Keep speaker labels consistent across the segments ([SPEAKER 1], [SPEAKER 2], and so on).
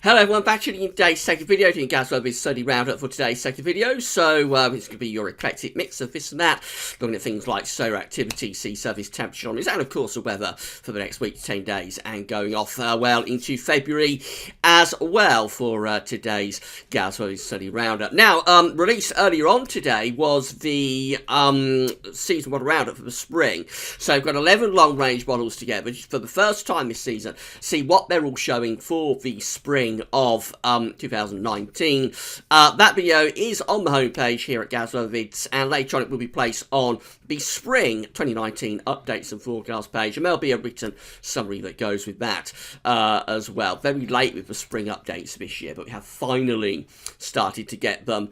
[SPEAKER 1] Hello everyone, back to today's second video, doing GWV Sunday Round-Up for today's second video. So it's going to be your eclectic mix of this and that, looking at things like solar activity, sea surface temperature anomalies, and of course the weather for the next week to 10 days, and going off well into February as well for today's GWV Sunday Round-Up. Now, released earlier on today was the season model roundup for the spring. So we've got 11 long-range models together for the first time this season. See what they're all showing for the spring of 2019. That video is on the homepage here at GWV, and later on it will be placed on the spring 2019 updates and forecast page, and there'll be a written summary that goes with that as well. Very late with the spring updates this year, but we have finally started to get them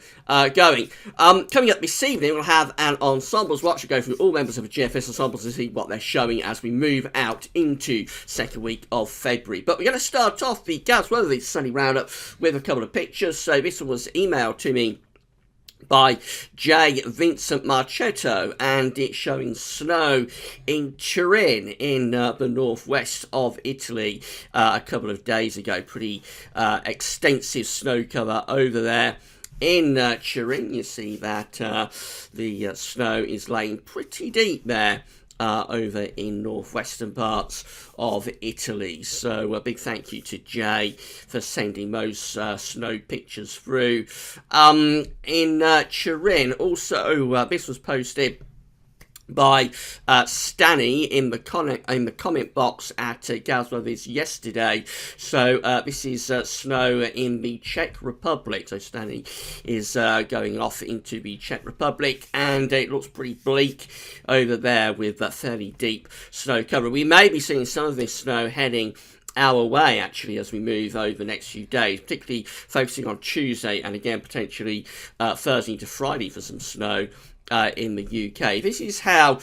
[SPEAKER 1] going. Coming up this evening, we'll have an Ensembles watch. We'll go through all members of the GFS Ensembles to see what they're showing as we move out into second week of February. But we're going to start off the GWV Sunday Roundup with a couple of pictures. So this one was emailed to me by J. Vincent Marchetto, and it's showing snow in Turin in the northwest of Italy a couple of days ago. Pretty extensive snow cover over there in Turin. You see that the snow is laying pretty deep there over in northwestern parts of Italy. So a big thank you to Jay for sending those snow pictures through. In Turin, also this was posted by Stanny in the comment box at GWV yesterday. So this is snow in the Czech Republic. So Stanny is going off into the Czech Republic, and it looks pretty bleak over there with fairly deep snow cover. We may be seeing some of this snow heading our way actually as we move over the next few days, particularly focusing on Tuesday, and again potentially Thursday to Friday for some snow in the UK. This is how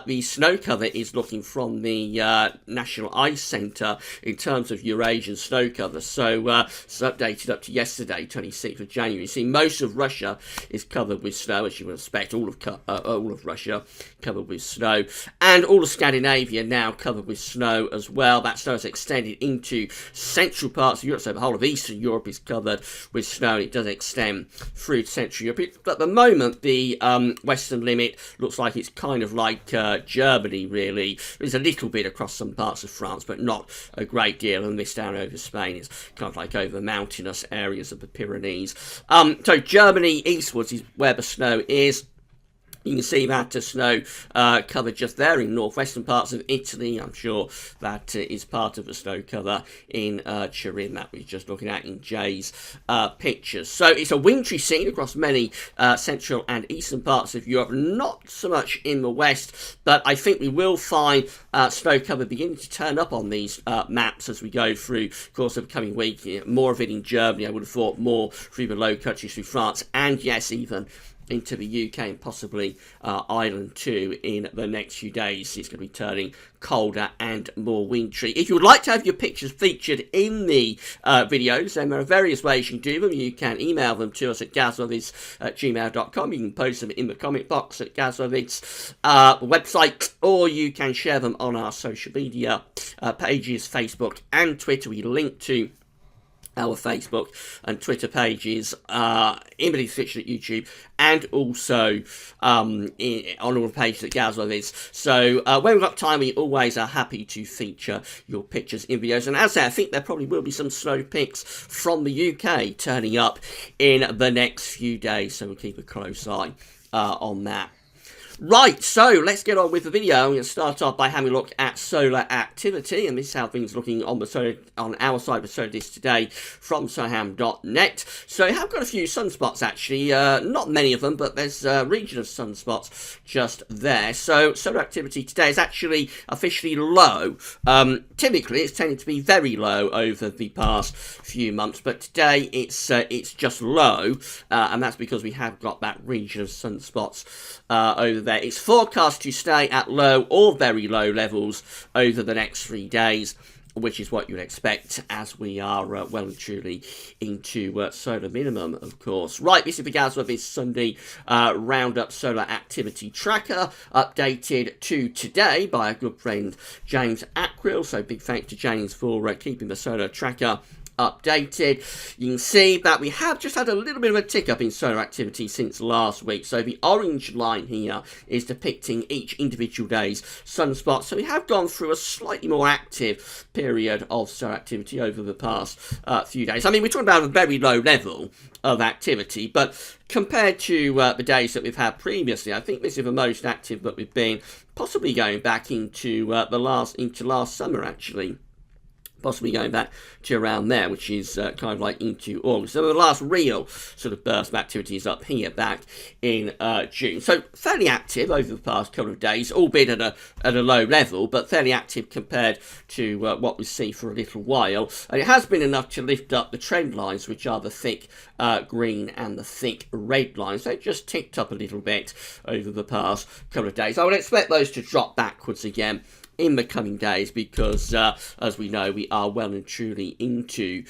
[SPEAKER 1] the snow cover is looking from the National Ice Centre in terms of Eurasian snow cover. So it's updated up to yesterday, 26th of January. You see, most of Russia is covered with snow, as you would expect. All of Russia covered with snow, and all of Scandinavia now covered with snow as well. That snow has extended into central parts of Europe, so the whole of Eastern Europe is covered with snow. It does extend through to Central Europe. But at the moment, the western limit looks like it's kind of like Germany, really. There's a little bit across some parts of France, but not a great deal, and this down over Spain is kind of like over the mountainous areas of the Pyrenees. So Germany eastwards is where the snow is. You can see that snow covered just there in northwestern parts of Italy. I'm sure that is part of the snow cover in Turin that we're just looking at in Jay's pictures. So it's a wintry scene across many central and eastern parts of Europe. Not so much in the west, but I think we will find snow cover beginning to turn up on these maps as we go through the course of the coming week. More of it in Germany, I would have thought, more through the Low Countries, through France, and yes, even into the UK and possibly Ireland too in the next few days. It's going to be turning colder and more wintry. If you would like to have your pictures featured in the videos, then there are various ways you can do them. You can email them to us at gazwavids@gmail.com. You can post them in the comment box at GWV's website, or you can share them on our social media pages, Facebook and Twitter. We link to our Facebook and Twitter pages in the description at YouTube, and also on all the pages at GWV. So when we've got time, we always are happy to feature your pictures in videos. And as I say, I think there probably will be some snow pics from the UK turning up in the next few days, so we'll keep a close eye on that. Right, so let's get on with the video. I'm going to start off by having a look at solar activity, and this is how things are looking on our side of the solar disk today from solarham.net. So I have got a few sunspots actually, not many of them, but there's a region of sunspots just there. So solar activity today is actually officially low. Typically it's tended to be very low over the past few months, but today it's just low, and that's because we have got that region of sunspots over there. It's forecast to stay at low or very low levels over the next 3 days, which is what you'd expect as we are well and truly into solar minimum, of course. Right, this is the GWV Sunday Roundup Solar Activity Tracker, updated to today by a good friend, James Ackrill. So big thanks to James for keeping the solar tracker updated, you can see that we have just had a little bit of a tick up in solar activity since last week. So the orange line here is depicting each individual day's sunspots. So we have gone through a slightly more active period of solar activity over the past few days. I mean, we're talking about a very low level of activity, but compared to the days that we've had previously, I think this is the most active that we've been, possibly going back into last summer, actually. Possibly going back to around there, which is kind of like into August. So the last real sort of burst of activity is up here back in June. So fairly active over the past couple of days, albeit at a low level, but fairly active compared to what we see for a little while. And it has been enough to lift up the trend lines, which are the thick green and the thick red lines. So it just ticked up a little bit over the past couple of days. I would expect those to drop backwards again in the coming days, because as we know, we are well and truly into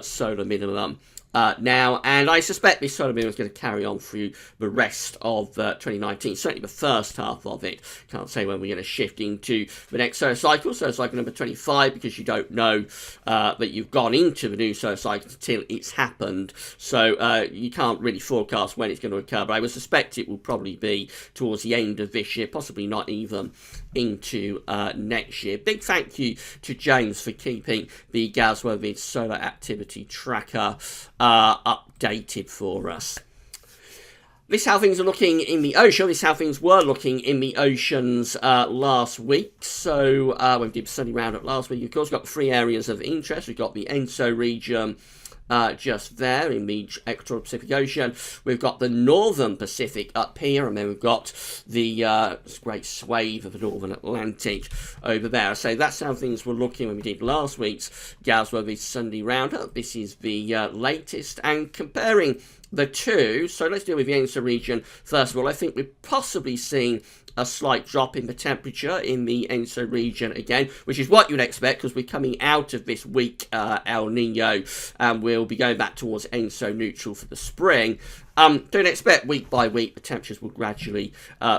[SPEAKER 1] solar minimum now, and I suspect this solar minimum is going to carry on through the rest of 2019, certainly the first half of it. Can't say when we're going to shift into the next solar cycle number 25, because you don't know that you've gone into the new solar cycle until it's happened. So you can't really forecast when it's going to occur, but I would suspect it will probably be towards the end of this year, possibly not even into next year. Big thank you to James for keeping the GWV solar activity tracker updated for us. This is how things are looking in the ocean. This is how things were looking in the oceans last week. So when we did Sunday Round-Up last week, of course, we've got 3 areas of interest. We've got the ENSO region, just there in the equatorial Pacific Ocean. We've got the northern Pacific up here, and then we've got the great swathe of the northern Atlantic over there. So that's how things were looking when we did last week's GWV Sunday Round-Up. This is the latest, and comparing the two, so let's deal with the ENSO region first of all. I think we've possibly seen a slight drop in the temperature in the ENSO region again, which is what you'd expect, because we're coming out of this weak El Nino, and we'll be going back towards ENSO neutral for the spring. Don't expect week by week the temperatures will gradually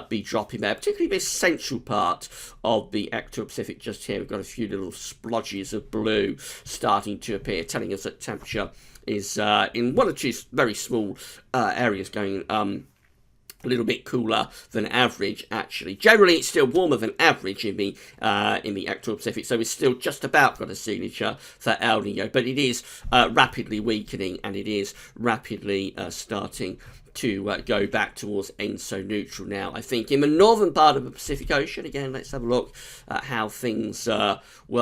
[SPEAKER 1] be dropping there, particularly this central part of the equatorial Pacific just here. We've got a few little splodges of blue starting to appear, telling us that temperature is in one or two very small areas going a little bit cooler than average, actually. Generally, it's still warmer than average in the equatorial Pacific, so it's still just about got a signature for El Nino, but it is rapidly weakening, and it is rapidly starting to go back towards ENSO neutral now. I think in the northern part of the Pacific Ocean, again, let's have a look at how things were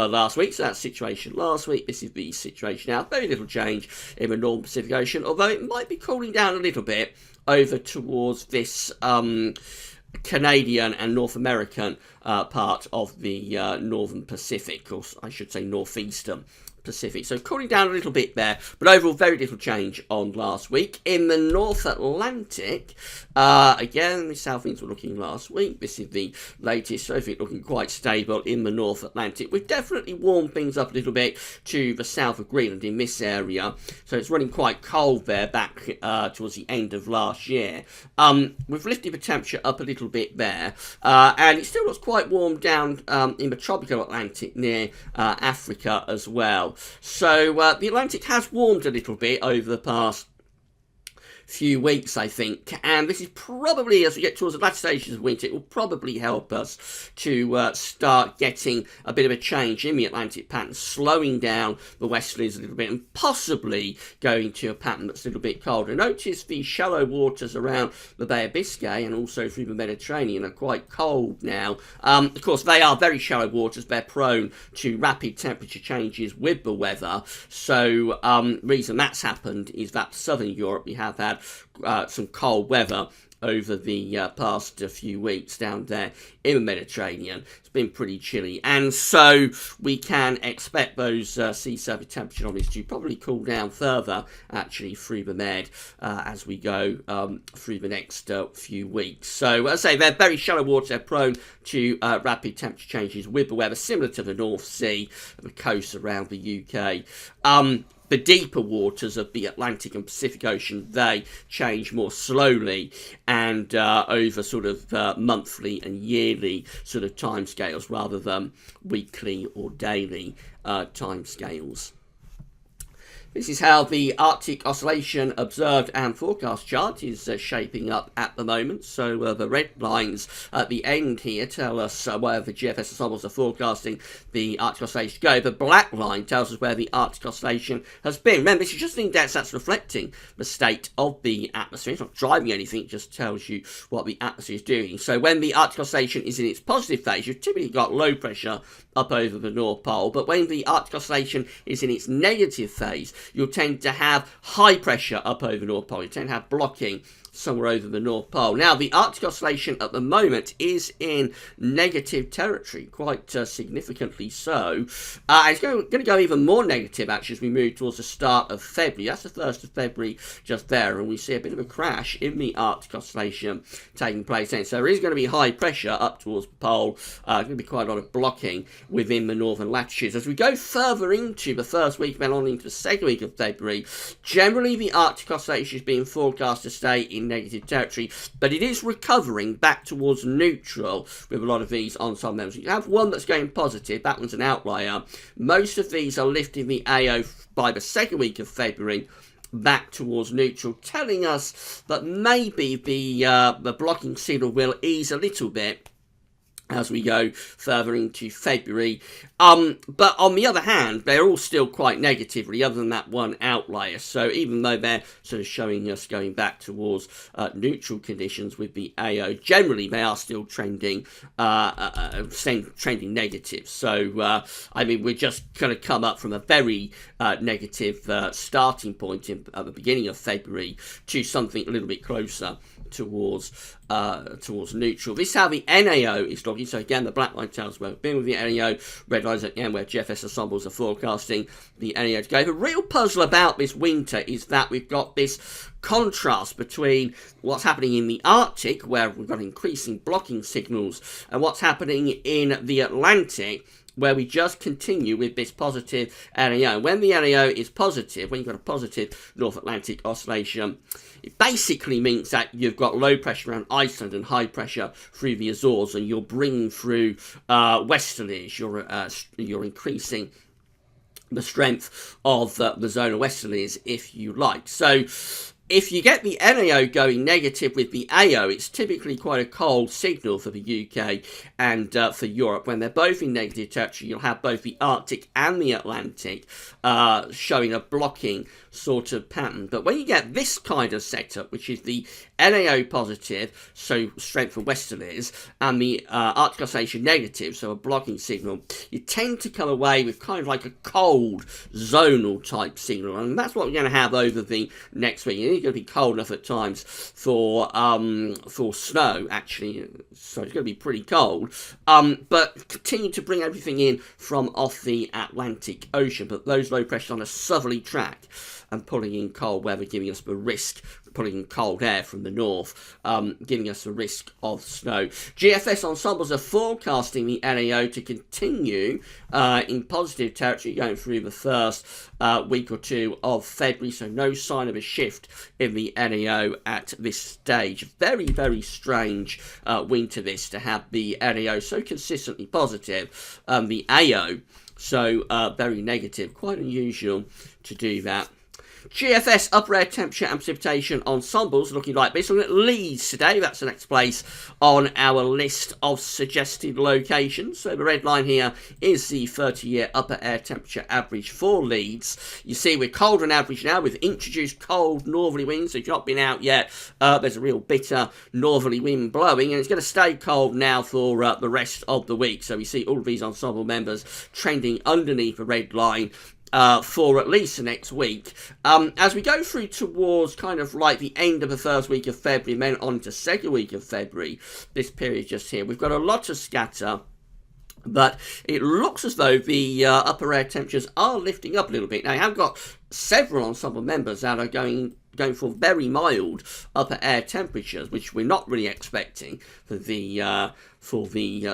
[SPEAKER 1] last week. So that's the situation last week. This is the situation now. Very little change in the northern Pacific Ocean, although it might be cooling down a little bit over towards this Canadian and North American part of the northern Pacific, or I should say northeastern Pacific. So cooling down a little bit there, but overall very little change on last week. In the North Atlantic, again, this is how things were looking last week. This is the latest, so I think looking quite stable in the North Atlantic. We've definitely warmed things up a little bit to the south of Greenland in this area, so it's running quite cold there back towards the end of last year. We've lifted the temperature up a little bit there, and it still looks quite warm down in the tropical Atlantic near Africa as well. So the Atlantic has warmed a little bit over the past few weeks, I think, and this is probably, as we get towards the latter stages of winter, it will probably help us to start getting a bit of a change in the Atlantic pattern, slowing down the westerlies a little bit, and possibly going to a pattern that's a little bit colder. Notice the shallow waters around the Bay of Biscay and also through the Mediterranean are quite cold now. Of course, they are very shallow waters. They're prone to rapid temperature changes with the weather. So reason that's happened is that southern Europe, we have had some cold weather over the past few weeks down there in the Mediterranean. It's been pretty chilly, and so we can expect those sea surface temperature anomalies to probably cool down further, actually, through the Med as we go through the next few weeks. So, as I say, they're very shallow water, they're prone to rapid temperature changes with the weather, similar to the North Sea, the coast around the UK. The deeper waters of the Atlantic and Pacific Ocean, they change more slowly and over sort of monthly and yearly sort of timescales rather than weekly or daily timescales. This is how the Arctic oscillation observed and forecast chart is shaping up at the moment. So the red lines at the end here tell us where the GFS ensembles are forecasting the Arctic oscillation to go. The black line tells us where the Arctic oscillation has been. Remember, this is just an index that's reflecting the state of the atmosphere. It's not driving anything, it just tells you what the atmosphere is doing. So when the Arctic oscillation is in its positive phase, you've typically got low pressure up over the North Pole. But when the Arctic oscillation is in its negative phase, you'll tend to have high pressure up over the North Pole. You tend to have blocking somewhere over the North Pole. Now, the Arctic oscillation at the moment is in negative territory, quite significantly so. It's going to go even more negative, actually, as we move towards the start of February. That's the 1st of February just there, and we see a bit of a crash in the Arctic oscillation taking place then. So there is going to be high pressure up towards the pole. Going to be quite a lot of blocking within the northern latitudes. As we go further into the first week, then on into the second week of February, generally the Arctic oscillation is being forecast to stay in negative territory, but it is recovering back towards neutral with a lot of these ensemble members. You have one that's going positive, that one's an outlier. Most of these are lifting the AO by the second week of February back towards neutral, telling us that maybe the blocking signal will ease a little bit as we go further into February. But on the other hand, they're all still quite negative, really, other than that one outlier. So even though they're sort of showing us going back towards neutral conditions with the AO, generally they are still trending trending negative. So, I mean, we're just going to come up from a very negative starting point at the beginning of February to something a little bit closer towards neutral. This is how the NAO is looking. So again, the black line tells us where we've been with the NAO, red lines again where GFS ensembles are forecasting the NAO to go. The real puzzle about this winter is that we've got this contrast between what's happening in the Arctic, where we've got increasing blocking signals, and what's happening in the Atlantic, where we just continue with this positive NAO. When the NAO is positive, when you've got a positive North Atlantic oscillation, it basically means that you've got low pressure around Iceland and high pressure through the Azores, and you're bringing through westerlies. You're increasing the strength of the zone of westerlies, if you like. So if you get the NAO going negative with the AO, it's typically quite a cold signal for the UK and for Europe. When they're both in negative territory, you'll have both the Arctic and the Atlantic showing a blocking sort of pattern. But when you get this kind of setup, which is the NAO positive, so strength for westerlies, and the Arctic oscillation negative, so a blocking signal, you tend to come away with kind of like a cold zonal type signal, and that's what we're going to have over the next week. It's going to be cold enough at times for snow, actually, so it's going to be pretty cold, but continue to bring everything in from off the Atlantic Ocean, but those low pressures on a southerly track and pulling in cold weather, giving us the risk, pulling in cold air from the north, giving us the risk of snow. GFS ensembles are forecasting the NAO to continue in positive territory going through the first week or two of February, so no sign of a shift in the NAO at this stage. Very, very strange winter this, to have the NAO so consistently positive, the AO so very negative. Quite unusual to do that. GFS upper air temperature and precipitation ensembles looking like this. We're looking at Leeds today. That's the next place on our list of suggested locations. So the red line here is the 30-year upper air temperature average for Leeds. You see we're colder than average now with introduced cold northerly winds. So if you've not been out yet, there's a real bitter northerly wind blowing, and it's going to stay cold now for the rest of the week. So we see all of these ensemble members trending underneath the red line for at least the next week. As we go through towards kind of like the end of the first week of February, and then on to second week of February, this period just here, we've got a lot of scatter, but it looks as though the upper air temperatures are lifting up a little bit. Now, you have got several ensemble members that are going for very mild upper air temperatures, which we're not really expecting for the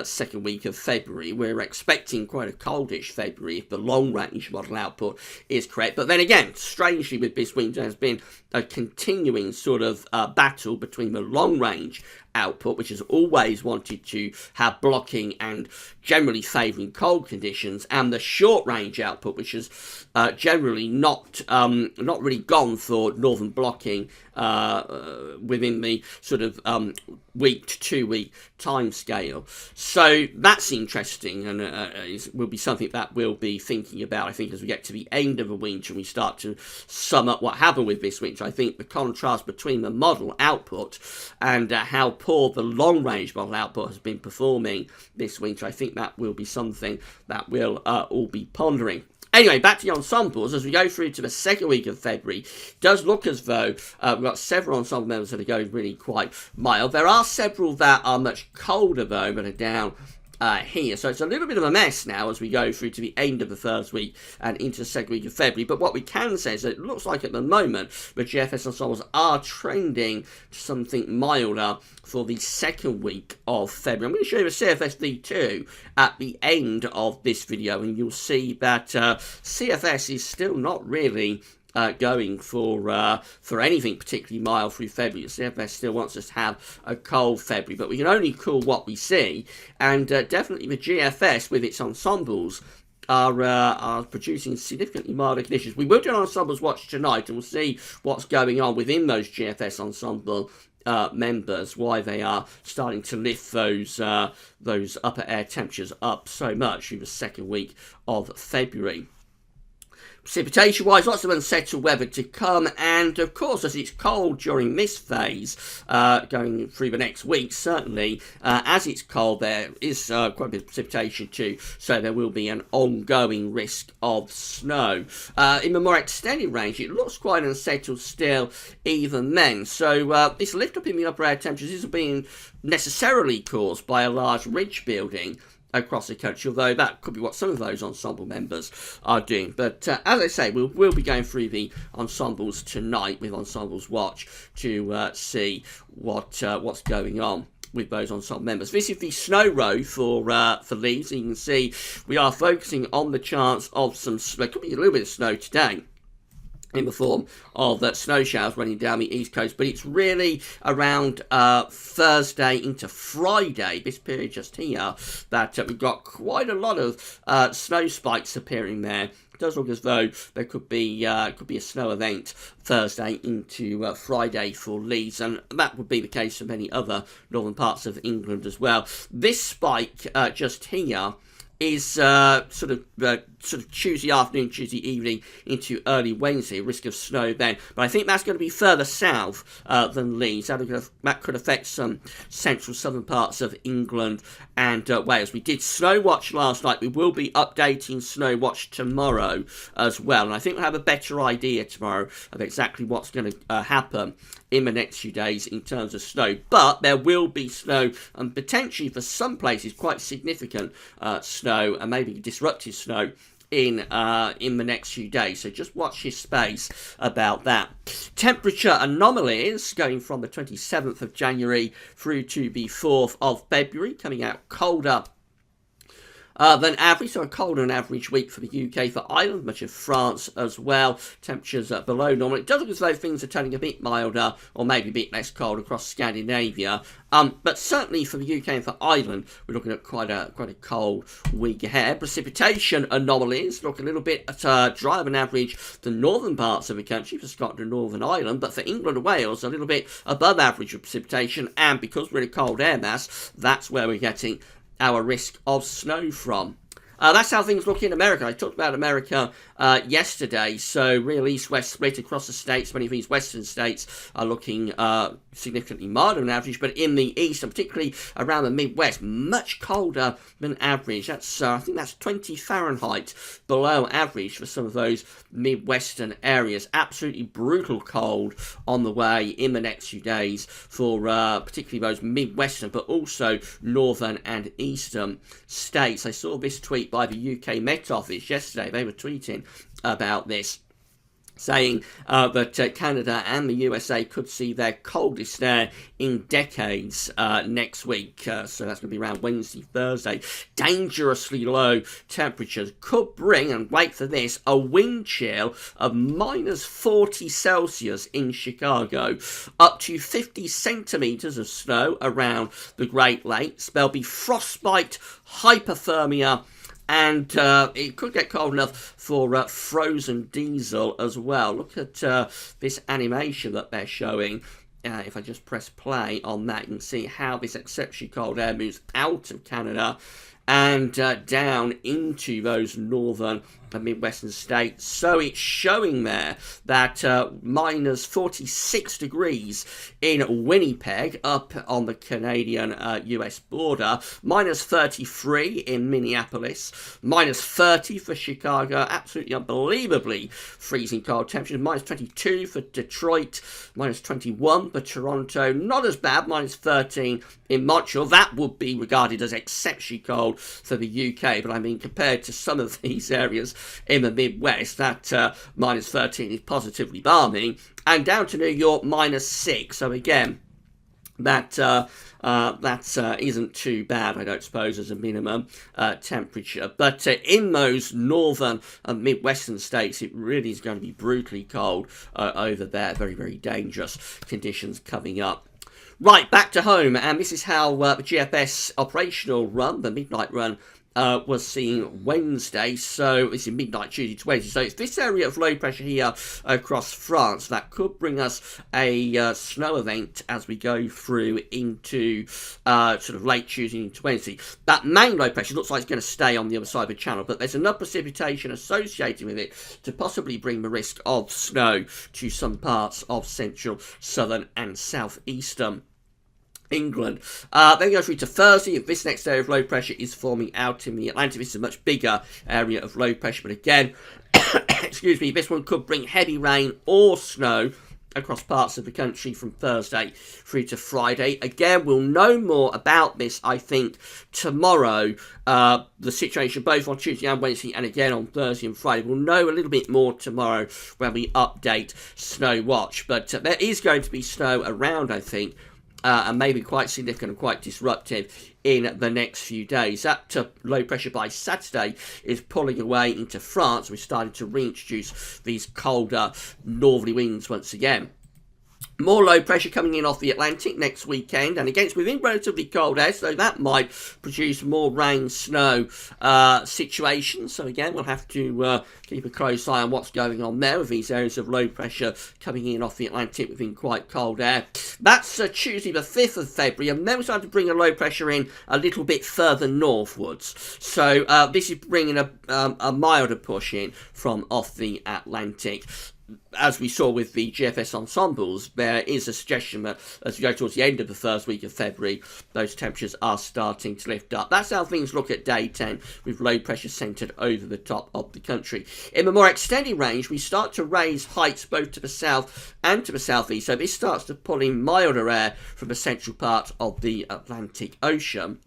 [SPEAKER 1] second week of February. We're expecting quite a coldish February if the long range model output is correct. But then again, strangely with this winter, has been a continuing sort of battle between the long range output, which has always wanted to have blocking and generally favouring cold conditions, and the short range output, which has generally not not really gone for northern blocking within the sort of week to 2 week time scale. So that's interesting, and will be something that we'll be thinking about, I think, as we get to the end of the winter and we start to sum up what happened with this winter. I think the contrast between the model output and how poor the long-range model output has been performing this winter, I think that will be something that we'll all be pondering. Anyway, back to the ensembles. As we go through to the second week of February, it does look as though we've got several ensemble members that are going really quite mild. There are several that are much colder, though, but are down here. So it's a little bit of a mess now as we go through to the end of the first week and into the second week of February. But what we can say is that it looks like at the moment the GFS ensembles are trending to something milder for the second week of February. I'm going to show you a CFS V2 at the end of this video, and you'll see that CFS is still not really going for anything particularly mild through February. The CFS still wants us to have a cold February, but we can only call what we see, and definitely the GFS with its ensembles are producing significantly milder conditions. We will do an ensembles watch tonight, and we'll see what's going on within those GFS ensemble members, why they are starting to lift those upper air temperatures up so much through the second week of February. Precipitation-wise, lots of unsettled weather to come, and of course, as it's cold during this phase, going through the next week, certainly, as it's cold, there is quite a bit of precipitation too, so there will be an ongoing risk of snow. In the more extended range, it looks quite unsettled still, even then. So this lift up in the upper air temperatures isn't being necessarily caused by a large ridge building across the country, although that could be what some of those ensemble members are doing. But as I say, we'll be going through the ensembles tonight with Ensembles Watch to see what's going on with those ensemble members. This is the snow row for Leeds. You can see we are focusing on the chance of some snow. Could be a little bit of snow today in the form of snow showers running down the east coast, but it's really around Thursday into Friday, this period just here, that we've got quite a lot of snow spikes appearing there. It does look as though there could be a snow event Thursday into Friday for Leeds, and that would be the case for many other northern parts of England as well. This spike just here is sort of Tuesday afternoon, Tuesday evening into early Wednesday, risk of snow then. But I think that's going to be further south than Leeds. That could affect some central southern parts of England and Wales. We did Snow Watch last night. We will be updating Snow Watch tomorrow as well. And I think we'll have a better idea tomorrow of exactly what's going to happen in the next few days in terms of snow. But there will be snow, and potentially for some places quite significant snow, and maybe disruptive snow in the next few days. So just watch your space about that. Temperature anomalies going from the 27th of January through to the 4th of February, coming out colder than average, so a colder than average week for the UK, for Ireland, much of France as well. Temperatures below normal. It does look as though things are turning a bit milder, or maybe a bit less cold across Scandinavia. But certainly for the UK and for Ireland, we're looking at quite a cold week ahead. Precipitation anomalies look a little bit drier than average the northern parts of the country, for Scotland and Northern Ireland, but for England and Wales, a little bit above average of precipitation, and because we're in a cold air mass, that's where we're getting our risk of snow from. That's how things look in America. I talked about America yesterday, so real east-west split across the states. Many of these western states are looking significantly milder than average, but in the east, and particularly around the Midwest, much colder than average. That's I think that's 20 Fahrenheit below average for some of those Midwestern areas. Absolutely brutal cold on the way in the next few days for particularly those Midwestern, but also northern and eastern states. I saw this tweet by the UK Met Office yesterday. They were tweeting about this, saying that Canada and the USA could see their coldest air in decades next week. So that's going to be around Wednesday, Thursday. Dangerously low temperatures could bring, and wait for this, a wind chill of minus 40 Celsius in Chicago. Up to 50 centimetres of snow around the Great Lakes. There'll be frostbite, hypothermia, and it could get cold enough for frozen diesel as well. Look at this animation that they're showing. If I just press play on that, you can see how this exceptionally cold air moves out of Canada and down into those northern and midwestern states. So it's showing there that minus 46 degrees in Winnipeg, up on the Canadian-US border, minus 33 in Minneapolis, minus 30 for Chicago, absolutely unbelievably freezing cold temperatures, minus 22 for Detroit, minus 21 for Toronto, not as bad, minus 13 in Montreal. That would be regarded as exceptionally cold for the UK, but I mean, compared to some of these areas in the Midwest, that minus 13 is positively balmy. And down to New York, minus 6. So again, that isn't too bad, I don't suppose, as a minimum temperature. But in those northern and midwestern states, it really is going to be brutally cold over there. Very, very dangerous conditions coming up. Right, back to home, and this is how the GFS operational run, the midnight run, was seen Wednesday. So this is midnight Tuesday to Wednesday. So it's this area of low pressure here across France that could bring us a snow event as we go through into sort of late Tuesday into Wednesday. That main low pressure looks like it's going to stay on the other side of the channel, but there's enough precipitation associated with it to possibly bring the risk of snow to some parts of central, southern and southeastern England. Then go through to Thursday. This next area of low pressure is forming out in the Atlantic. This is a much bigger area of low pressure, but again, excuse me, this one could bring heavy rain or snow across parts of the country from Thursday through to Friday. Again, we'll know more about this, I think, tomorrow. The situation both on Tuesday and Wednesday, and again on Thursday and Friday. We'll know a little bit more tomorrow when we update Snow Watch. But there is going to be snow around, I think, and maybe quite significant and quite disruptive in the next few days. That low pressure by Saturday is pulling away into France. We're starting to reintroduce these colder northerly winds once again. More low pressure coming in off the Atlantic next weekend, and again, it's within relatively cold air, so that might produce more rain, snow situations. So again, we'll have to keep a close eye on what's going on there with these areas of low pressure coming in off the Atlantic within quite cold air. That's Tuesday the 5th of February, and then we're starting to bring a low pressure in a little bit further northwards. So this is bringing a milder push in from off the Atlantic. As we saw with the GFS ensembles, there is a suggestion that as we go towards the end of the first week of February, those temperatures are starting to lift up. That's how things look at day 10, with low pressure centred over the top of the country. In the more extended range, we start to raise heights both to the south and to the southeast, so this starts to pull in milder air from the central part of the Atlantic Ocean.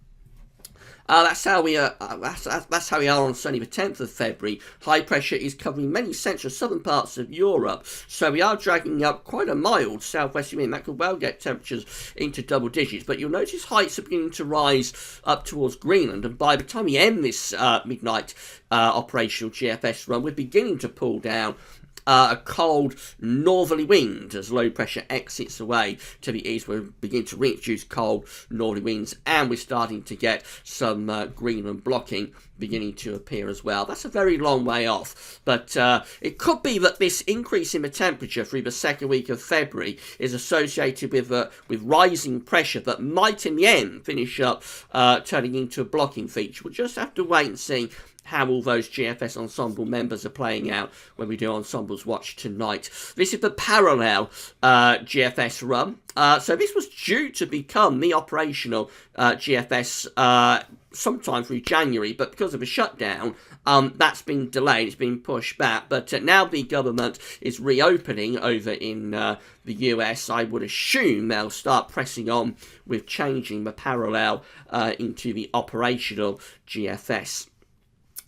[SPEAKER 1] That's how we are on Sunday the 10th of February. High pressure is covering many central southern parts of Europe, so we are dragging up quite a mild southwesterly wind that could well get temperatures into double digits. But you'll notice heights are beginning to rise up towards Greenland, and by the time we end this midnight operational GFS run, we're beginning to pull down a cold northerly wind as low pressure exits away to the east. We're beginning to reintroduce cold northerly winds, and we're starting to get some Greenland blocking beginning to appear as well. That's a very long way off, but it could be that this increase in the temperature through the second week of February is associated with rising pressure that might in the end finish up turning into a blocking feature. We'll just have to wait and see how all those GFS ensemble members are playing out when we do Ensembles Watch tonight. This is the parallel GFS run. So this was due to become the operational GFS sometime through January, but because of a shutdown, that's been delayed, it's been pushed back. But now the government is reopening over in the US. I would assume they'll start pressing on with changing the parallel into the operational GFS.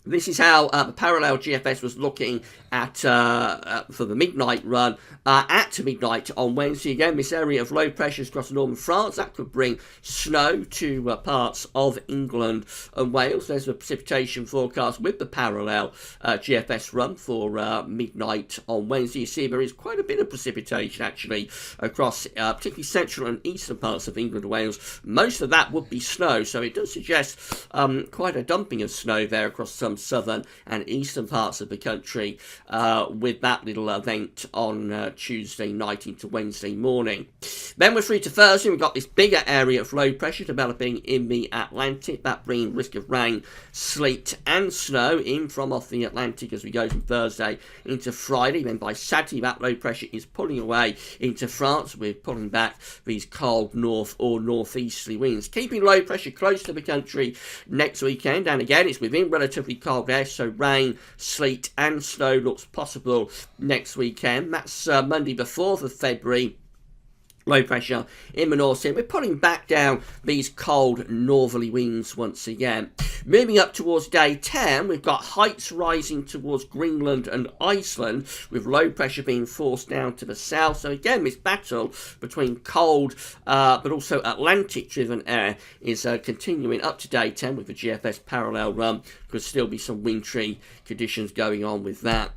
[SPEAKER 1] This is how the parallel GFS was looking at for the midnight run at midnight on Wednesday. Again, this area of low pressures across northern France, that could bring snow to parts of England and Wales. There's a precipitation forecast with the parallel GFS run for midnight on Wednesday. You see there is quite a bit of precipitation actually across particularly central and eastern parts of England and Wales. Most of that would be snow, so it does suggest quite a dumping of snow there across some southern and eastern parts of the country with that little event on Tuesday night into Wednesday morning. Then we're through to Thursday. We've got this bigger area of low pressure developing in the Atlantic, that bringing risk of rain, sleet and snow in from off the Atlantic as we go from Thursday into Friday. Then by Saturday that low pressure is pulling away into France. We're pulling back these cold north or northeasterly winds, keeping low pressure close to the country next weekend. And again, it's within relatively cold air, so rain, sleet and snow looks possible next weekend. That's Monday the 4th of February. Low pressure in the North Sea. We're pulling back down these cold northerly winds once again. Moving up towards day 10, we've got heights rising towards Greenland and Iceland, with low pressure being forced down to the south. So again, this battle between cold but also Atlantic-driven air is continuing up to day 10 with the GFS parallel run. Could still be some wintry conditions going on with that.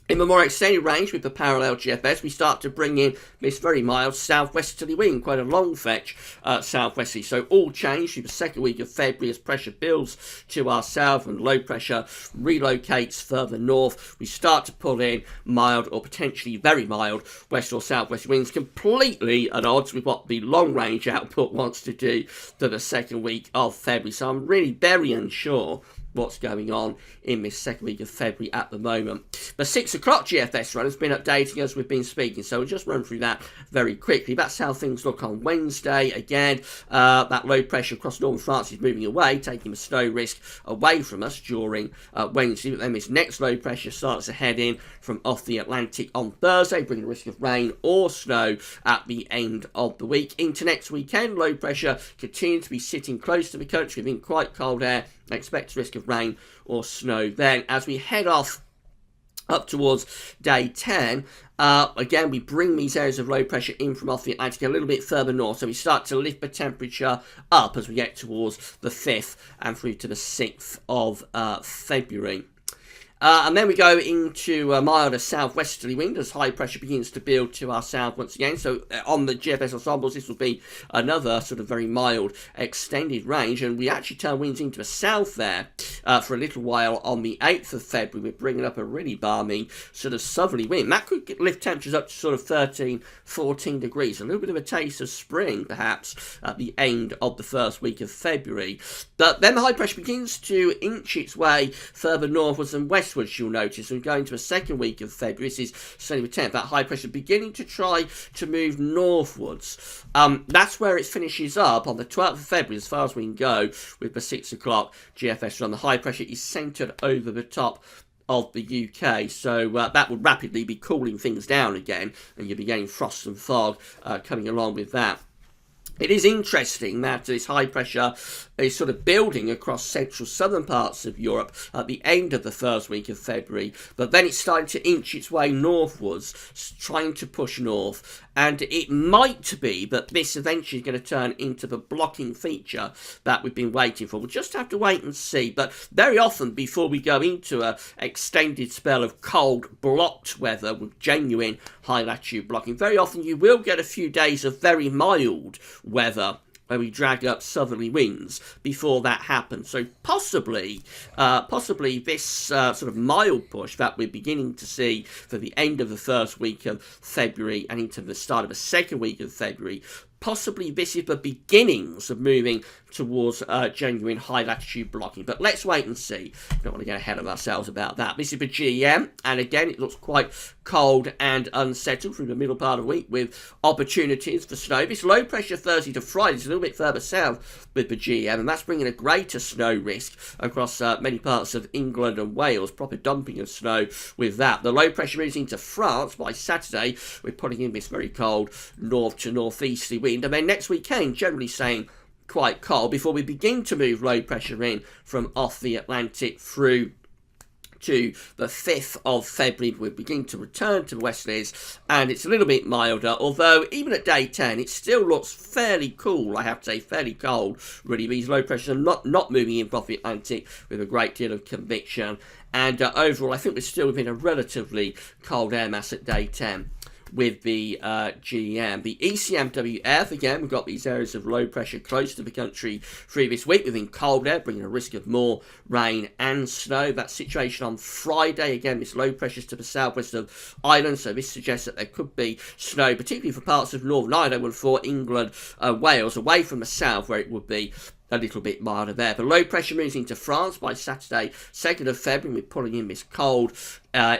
[SPEAKER 1] In the more extended range with the parallel GFS, we start to bring in this very mild southwesterly wind, quite a long fetch southwesterly. So all change through the second week of February as pressure builds to our south and low pressure relocates further north. We start to pull in mild or potentially very mild west or southwest winds, completely at odds with what the long range output wants to do for the second week of February. So I'm really very unsure what's going on in this second week of February at the moment. The 6 o'clock GFS run has been updating as we've been speaking, so we'll just run through that very quickly. That's how things look on Wednesday. Again, that low pressure across northern France is moving away, taking the snow risk away from us during Wednesday. But then this next low pressure starts to head in from off the Atlantic on Thursday, bringing the risk of rain or snow at the end of the week. Into next weekend, low pressure continues to be sitting close to the country within quite cold air. Expect risk of rain or snow then. As we head off up towards day 10, again, we bring these areas of low pressure in from off the Atlantic a little bit further north, so we start to lift the temperature up as we get towards the 5th and through to the 6th of February. And then we go into a milder southwesterly wind as high pressure begins to build to our south once again. So on the GFS ensembles, this will be another sort of very mild extended range. And we actually turn winds into the south there for a little while on the 8th of February. We're bringing up a really balmy sort of southerly wind. That could lift temperatures up to sort of 13, 14 degrees. A little bit of a taste of spring, perhaps, at the end of the first week of February. But then the high pressure begins to inch its way further northwards and westwards, you'll notice. We're going to a second week of February. This is Sunday the 10th. That high pressure beginning to try to move northwards. That's where it finishes up on the 12th of February, as far as we can go, with the 6 o'clock GFS run. The high pressure is centred over the top of the UK, so that would rapidly be cooling things down again, and you'll be getting frost and fog coming along with that. It is interesting that this high pressure is sort of building across central southern parts of Europe at the end of the first week of February, but then it's starting to inch its way northwards, trying to push north. And it might be that this eventually is going to turn into the blocking feature that we've been waiting for. We'll just have to wait and see. But very often, before we go into an extended spell of cold, blocked weather with genuine high latitude blocking, very often you will get a few days of very mild weather where we drag up southerly winds before that happens. So possibly this sort of mild push that we're beginning to see for the end of the first week of February and into the start of the second week of February, possibly this is the beginnings of moving towards genuine high latitude blocking. But let's wait and see. Don't want to get ahead of ourselves about that. This is the GEM, and again, it looks quite cold and unsettled through the middle part of the week with opportunities for snow. This low pressure Thursday to Friday is a little bit further south with the GEM, and that's bringing a greater snow risk across many parts of England and Wales. Proper dumping of snow with that. The low pressure moves into France by Saturday. We're putting in this very cold north to northeasterly wind, and then next weekend, generally saying quite cold before we begin to move low pressure in from off the Atlantic through to the 5th of February. We begin to return to the westerlies, and it's a little bit milder, although even at day 10 it still looks fairly cool, I have to say, fairly cold. Really, these low pressures are not moving in from the Atlantic with a great deal of conviction, and overall I think we're still within a relatively cold air mass at day 10 with the GEM. The ECMWF, again, we've got these areas of low pressure close to the country through this week within cold air, bringing a risk of more rain and snow. That situation on Friday, again, this low pressures to the southwest of Ireland, so this suggests that there could be snow, particularly for parts of Northern Ireland, for England, Wales, away from the south, where it would be a little bit milder there. The low pressure moves into France by Saturday, 2nd of February. We're pulling in this cold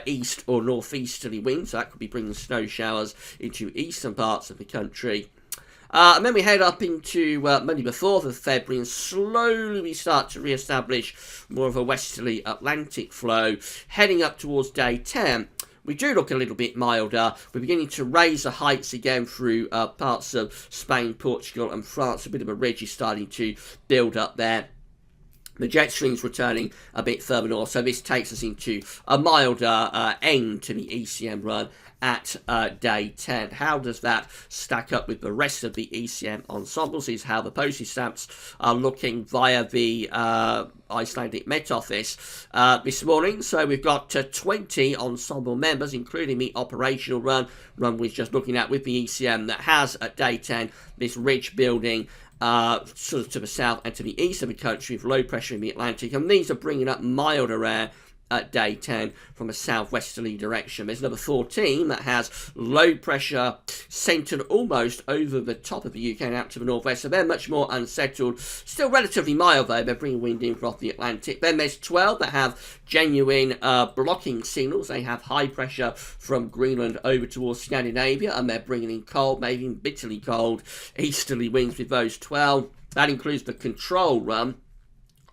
[SPEAKER 1] east or northeasterly wind, so that could be bringing snow showers into eastern parts of the country. And then we head up into Monday the 4th of February, and slowly we start to re-establish more of a westerly Atlantic flow, heading up towards day 10. We do look a little bit milder. We're beginning to raise the heights again through parts of Spain, Portugal and France. A bit of a ridge is starting to build up there. The jet stream's returning a bit further north, so this takes us into a milder end to the ECM run at day 10. How does that stack up with the rest of the ECM ensembles is how the postage stamps are looking via the Icelandic Met Office this morning. So we've got 20 ensemble members, including the operational run we're just looking at with the ECM, that has at day 10 this ridge building sort of to the south and to the east of the country with low pressure in the Atlantic, and these are bringing up milder air at day 10 from a southwesterly direction. There's another 14 that has low pressure centred almost over the top of the UK and out to the northwest, so they're much more unsettled, still relatively mild though. They're bringing wind in from the Atlantic. Then there's 12 that have genuine blocking signals. They have high pressure from Greenland over towards Scandinavia, and they're bringing in cold, maybe even bitterly cold easterly winds with those 12. That includes the control run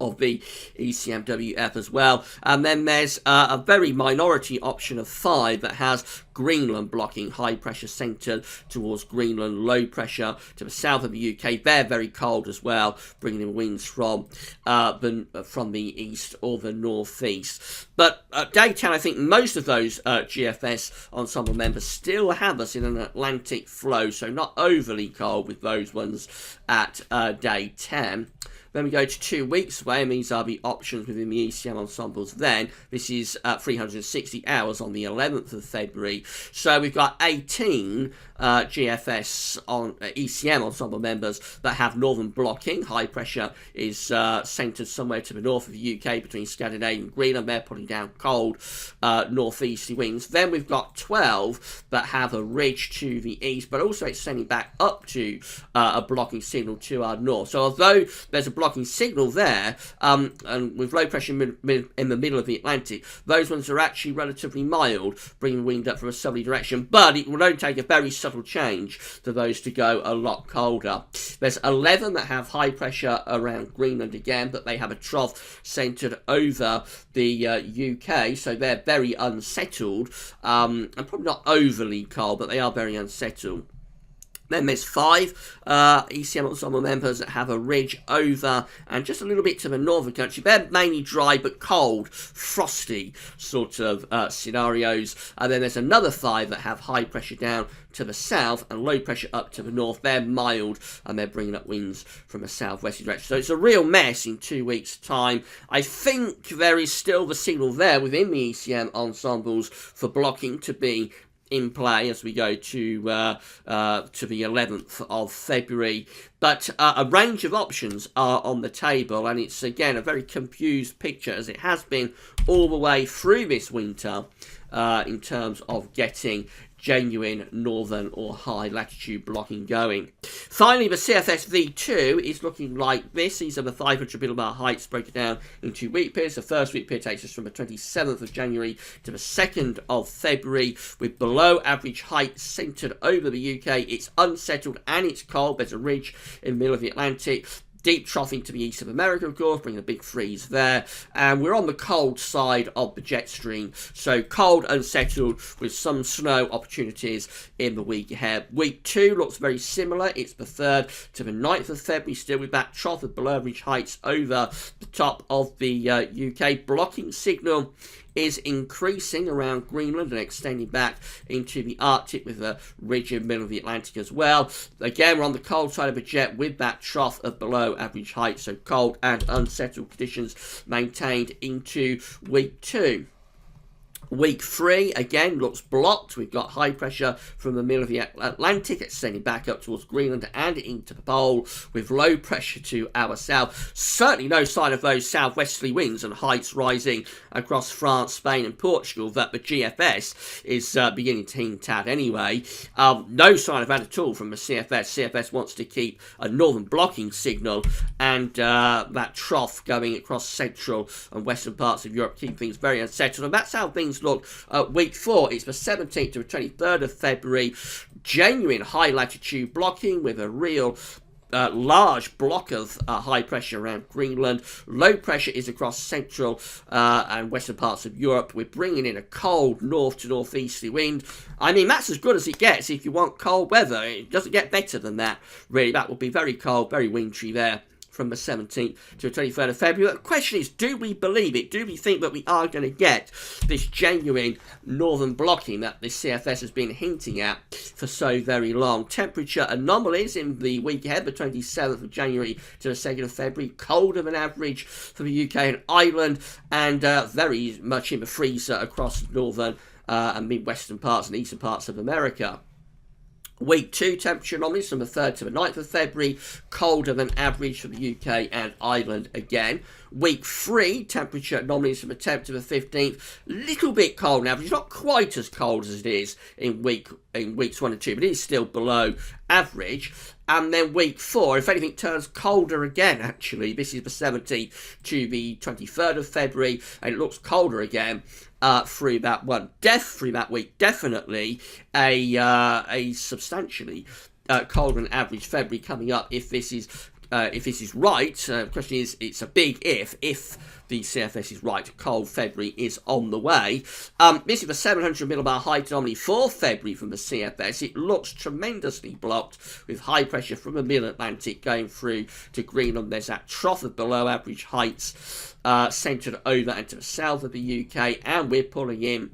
[SPEAKER 1] of the ECMWF as well. And then there's a very minority option of 5 that has Greenland blocking, high pressure centred towards Greenland, low pressure to the south of the UK. They're very cold as well, bringing in winds from the east or the northeast. But day 10, I think most of those GFS ensemble members still have us in an Atlantic flow, so not overly cold with those ones at day 10. Then we go to 2 weeks away, and these are the options within the ECM ensembles then. This is 360 hours on the 11th of February. So we've got 18 GFS on ECM ensemble members that have northern blocking. High pressure is centred somewhere to the north of the UK between Scandinavia and Greenland. They're putting down cold northeasterly winds. Then we've got 12 that have a ridge to the east, but also extending back up to a blocking signal to our north. So although there's a blocking signal there, and with low pressure in the middle of the Atlantic, those ones are actually relatively mild, bringing wind up from a southerly direction, but it will only take a very subtle change for those to go a lot colder. There's 11 that have high pressure around Greenland again, but they have a trough centred over the UK, so they're very unsettled, and probably not overly cold, but they are very unsettled. Then there's 5 ECM ensemble members that have a ridge over and just a little bit to the north of the country. They're mainly dry but cold, frosty sort of scenarios. And then there's another 5 that have high pressure down to the south and low pressure up to the north. They're mild and they're bringing up winds from a southwesterly direction. So it's a real mess in 2 weeks' time. I think there is still the signal there within the ECM ensembles for blocking to be in play as we go to the 11th of February. But a range of options are on the table, and it's again a very confused picture, as it has been all the way through this winter in terms of getting genuine northern or high latitude blocking going. Finally, the CFS V2 is looking like this. These are the 500 millbar heights broken down into week periods. The first week period takes us from the 27th of January to the 2nd of February, with below average height centred over the UK. It's unsettled and it's cold. There's a ridge in the middle of the Atlantic. Deep troughing to the east of America, of course, bringing a big freeze there. And we're on the cold side of the jet stream. So cold, unsettled, with some snow opportunities in the week ahead. Week 2 looks very similar. It's the 3rd to the 9th of February, still with that trough of below average heights over the top of the UK. Blocking signal is increasing around Greenland and extending back into the Arctic with a ridge in the middle of the Atlantic as well. Again, we're on the cold side of the jet with that trough of below average height, so cold and unsettled conditions maintained into week 2. Week 3, again, looks blocked. We've got high pressure from the middle of the Atlantic extending back up towards Greenland and into the pole, with low pressure to our south. Certainly no sign of those southwesterly winds and heights rising across France, Spain and Portugal that the GFS is beginning to hint at anyway. No sign of that at all from the CFS. CFS wants to keep a northern blocking signal and that trough going across central and western parts of Europe, keep things very unsettled. And that's how things look week 4. It's the 17th to the 23rd of February. Genuine high latitude blocking with a real large block of high pressure around Greenland. Low pressure is across central and western parts of Europe. We're bringing in a cold north to northeasterly wind. I mean, that's as good as it gets if you want cold weather. It doesn't get better than that, really. That will be very cold, very wintry there from the 17th to the 23rd of February. The question is, do we believe it? Do we think that we are going to get this genuine northern blocking that the CFS has been hinting at for so very long? Temperature anomalies in the week ahead, the 27th of January to the 2nd of February. Colder than average for the UK and Ireland, and very much in the freezer across northern and midwestern parts and eastern parts of America. Week 2, temperature anomalies from the 3rd to the 9th of February, colder than average for the UK and Ireland again. Week 3, temperature anomalies from the 10th to the 15th, little bit cold on average, not quite as cold as it is in weeks 1 and 2, but it is still below average. And then week 4, if anything, turns colder again, actually. This is the 17th to the 23rd of February, and it looks colder again through that week. Definitely a substantially colder than average February coming up if this is right. The question is, it's a big if the CFS is right. Cold February is on the way. This is the 700 millibar height anomaly for February from the CFS. It looks tremendously blocked with high pressure from the mid-Atlantic going through to Greenland. There's that trough of below average heights centred over and to the south of the UK, and we're pulling in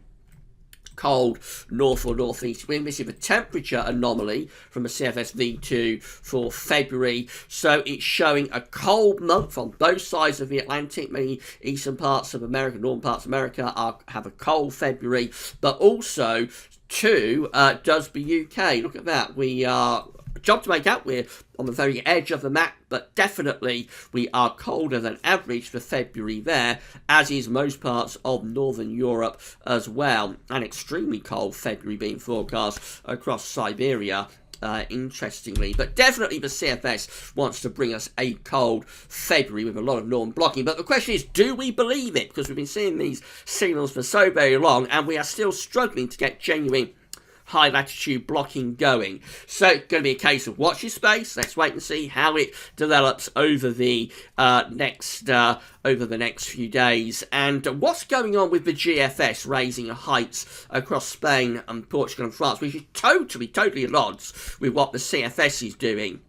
[SPEAKER 1] cold north or northeast wind. This is a temperature anomaly from the CFS V2 for February. So it's showing a cold month on both sides of the Atlantic. Many eastern parts of America, northern parts of America have a cold February, but also too does the UK. Look at that. We are job to make out. We're on the very edge of the map, but definitely we are colder than average for February there, as is most parts of northern Europe as well. An extremely cold February being forecast across Siberia, interestingly. But definitely the CFS wants to bring us a cold February with a lot of northern blocking. But the question is, do we believe it? Because we've been seeing these signals for so very long, and we are still struggling to get genuine high latitude blocking going. So it's going to be a case of watch your space. Let's wait and see how it develops over the next few days. And what's going on with the GFS raising heights across Spain and Portugal and France, which is totally at odds with what the CFS is doing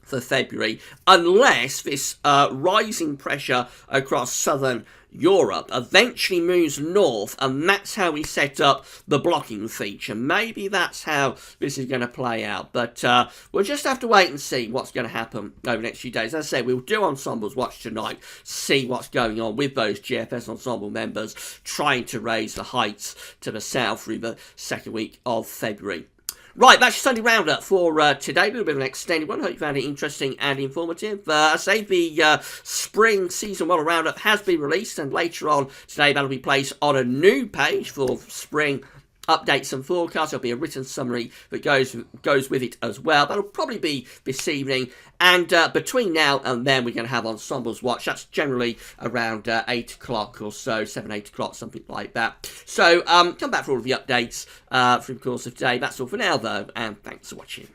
[SPEAKER 1] for February, unless this rising pressure across southern Europe eventually moves north, and that's how we set up the blocking feature. Maybe that's how this is going to play out, but we'll just have to wait and see what's going to happen over the next few days. As I say, we'll do Ensemble's Watch tonight, see what's going on with those GFS Ensemble members trying to raise the heights to the south through the second week of February. Right, that's your Sunday Roundup for today. A little bit of an extended one. Hope you found it interesting and informative. I say the spring season model roundup has been released, and later on today that'll be placed on a new page for spring updates and forecasts. There'll be a written summary that goes with it as well. That'll probably be this evening. And between now and then, we're going to have Ensemble's Watch. That's generally around 8 o'clock or so, 7, 8 o'clock, something like that. So come back for all of the updates through the course of today. That's all for now, though, and thanks for watching.